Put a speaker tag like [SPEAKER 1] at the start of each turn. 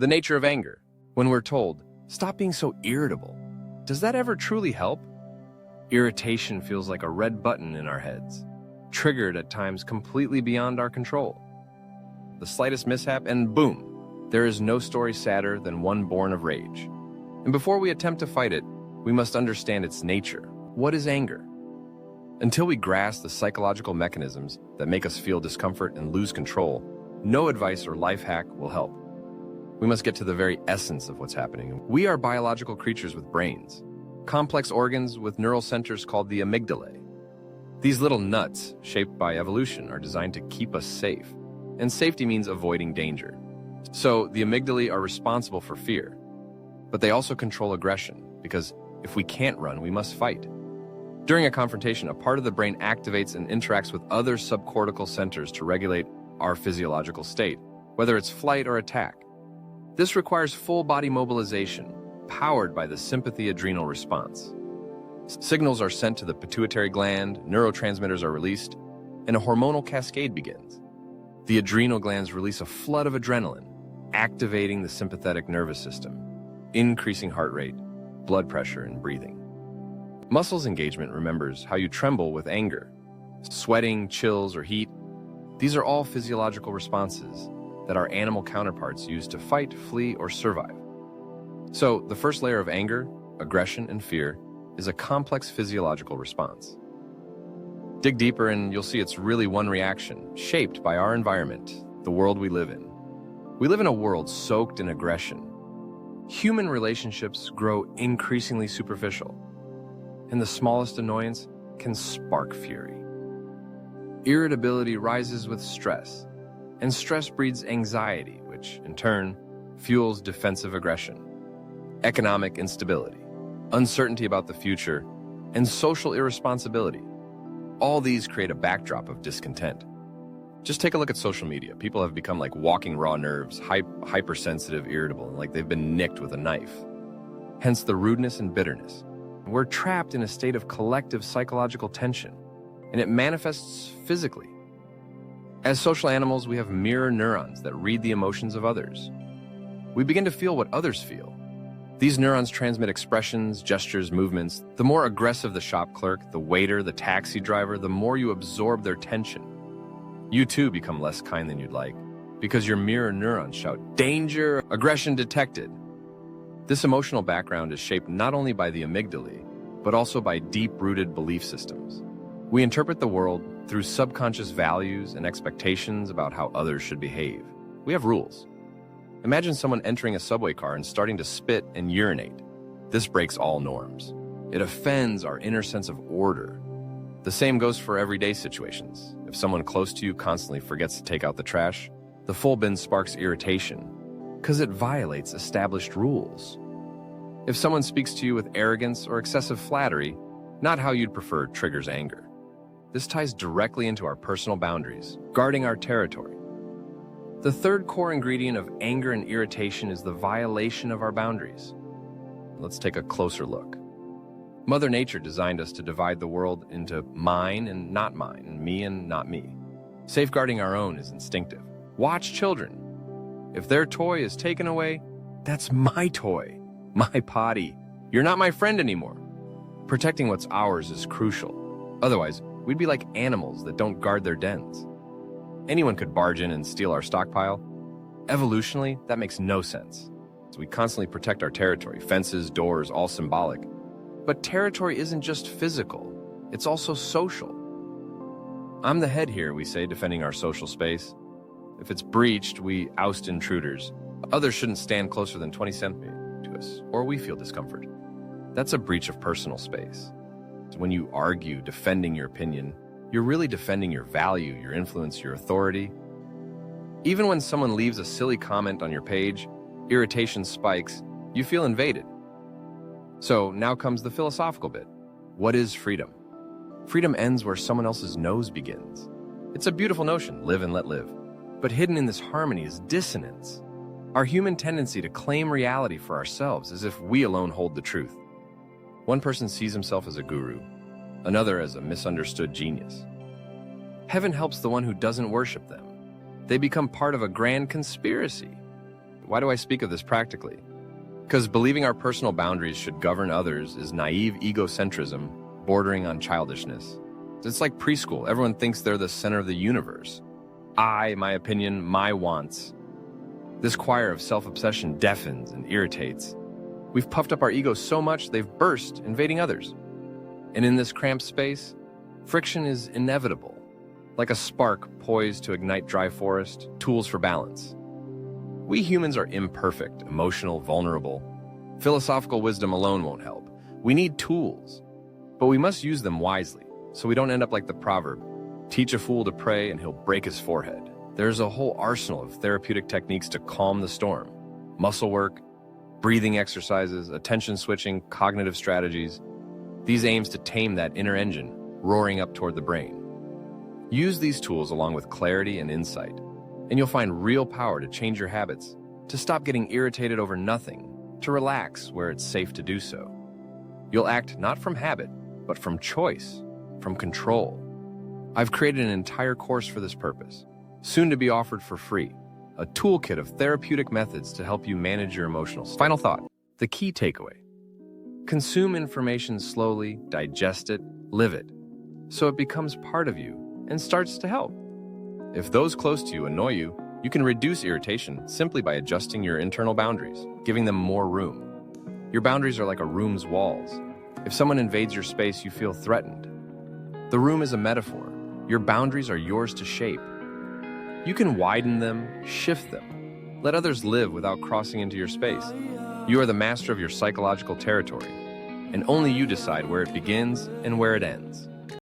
[SPEAKER 1] The nature of anger. When we're told, stop being so irritable, does that ever truly help? Irritation feels like a red button in our heads, triggered at times completely beyond our control. The slightest mishap and boom, there is no story sadder than one born of rage. And before we attempt to fight it, we must understand its nature. What is anger? Until we grasp the psychological mechanisms that make us feel discomfort and lose control, no advice or life hack will help. We must get to the very essence of what's happening. We are biological creatures with brains, complex organs with neural centers called the amygdalae. These little nuts, shaped by evolution, are designed to keep us safe. And safety means avoiding danger. So the amygdalae are responsible for fear, but they also control aggression, because if we can't run, we must fight. During a confrontation, a part of the brain activates and interacts with other subcortical centers to regulate our physiological state, whether it's flight or attack. This requires full-body mobilization, powered by the sympathy adrenal response. Signals are sent to the pituitary gland, neurotransmitters are released, and a hormonal cascade begins. The adrenal glands release a flood of adrenaline, activating the sympathetic nervous system, increasing heart rate, blood pressure, and breathing. Muscles engagement remembers how you tremble with anger, sweating, chills, or heat. These are all physiological responses that our animal counterparts use to fight, flee, or survive. So, the first layer of anger, aggression, and fear is a complex physiological response. Dig deeper and you'll see it's really one reaction, shaped by our environment, the world we live in. We live in a world soaked in aggression. Human relationships grow increasingly superficial, and the smallest annoyance can spark fury. Irritability rises with stress, and stress breeds anxiety, which, in turn, fuels defensive aggression. Economic instability, uncertainty about the future, and social irresponsibility. All these create a backdrop of discontent. Just take a look at social media. People have become like walking raw nerves, hypersensitive, irritable, and like they've been nicked with a knife. Hence the rudeness and bitterness. We're trapped in a state of collective psychological tension, and it manifests physically. As social animals, we have mirror neurons that read the emotions of others. We begin to feel what others feel. These neurons transmit expressions, gestures, movements. The more aggressive the shop clerk, the waiter, the taxi driver, the more you absorb their tension. You too become less kind than you'd like, because your mirror neurons shout, "Danger! Aggression detected!" This emotional background is shaped not only by the amygdalae, but also by deep-rooted belief systems. We interpret the world through subconscious values and expectations about how others should behave. We have rules. Imagine someone entering a subway car and starting to spit and urinate. This breaks all norms. It offends our inner sense of order. The same goes for everyday situations. If someone close to you constantly forgets to take out the trash, the full bin sparks irritation, because it violates established rules. If someone speaks to you with arrogance or excessive flattery, not how you'd prefer, triggers anger. This ties directly into our personal boundaries, guarding our territory. The third core ingredient of anger and irritation is the violation of our boundaries. Let's take a closer look. Mother Nature designed us to divide the world into mine and not mine, and me and not me. Safeguarding our own is instinctive. Watch children. If their toy is taken away, that's my toy, my potty. You're not my friend anymore. Protecting what's ours is crucial. Otherwise, we'd be like animals that don't guard their dens. Anyone could barge in and steal our stockpile. Evolutionally, that makes no sense. So we constantly protect our territory, fences, doors, all symbolic. But territory isn't just physical, it's also social. I'm the head here, we say, defending our social space. If it's breached, we oust intruders. Others shouldn't stand closer than 20 centimeters to us, or we feel discomfort. That's a breach of personal space. So when you argue defending your opinion, you're really defending your value, your influence, your authority. Even when someone leaves a silly comment on your page, irritation spikes, you feel invaded. So now comes the philosophical bit. What is freedom? Freedom ends where someone else's nose begins. It's a beautiful notion, live and let live. But hidden in this harmony is dissonance. Our human tendency to claim reality for ourselves as if we alone hold the truth. One person sees himself as a guru, another as a misunderstood genius. Heaven helps the one who doesn't worship them. They become part of a grand conspiracy. why do I speak of this practically? Because believing our personal boundaries should govern others is naive egocentrism bordering on childishness. It's like preschool. Everyone thinks they're the center of the universe. I, my opinion, my wants. This choir of self-obsession deafens and irritates. We've puffed up our egos so much they've burst, invading others. And in this cramped space, friction is inevitable. Like a spark poised to ignite dry forest, tools for balance. We humans are imperfect, emotional, vulnerable. Philosophical wisdom alone won't help. We need tools, but we must use them wisely, so we don't end up like the proverb, teach a fool to pray and he'll break his forehead. There's a whole arsenal of therapeutic techniques to calm the storm. Muscle work, breathing exercises, attention switching, cognitive strategies. These aims to tame that inner engine, roaring up toward the brain. Use these tools along with clarity and insight, and you'll find real power to change your habits, to stop getting irritated over nothing, to relax where it's safe to do so. You'll act not from habit, but from choice, from control. I've created an entire course for this purpose, soon to be offered for free, a toolkit of therapeutic methods to help you manage your emotional state. Final thought, the key takeaway. Consume information slowly, digest it, live it, so it becomes part of you and starts to help. If those close to you annoy you, you can reduce irritation simply by adjusting your internal boundaries, giving them more room. Your boundaries are like a room's walls. If someone invades your space, you feel threatened. The room is a metaphor. Your boundaries are yours to shape. You can widen them, shift them. Let others live without crossing into your space. You are the master of your psychological territory, and only you decide where it begins and where it ends.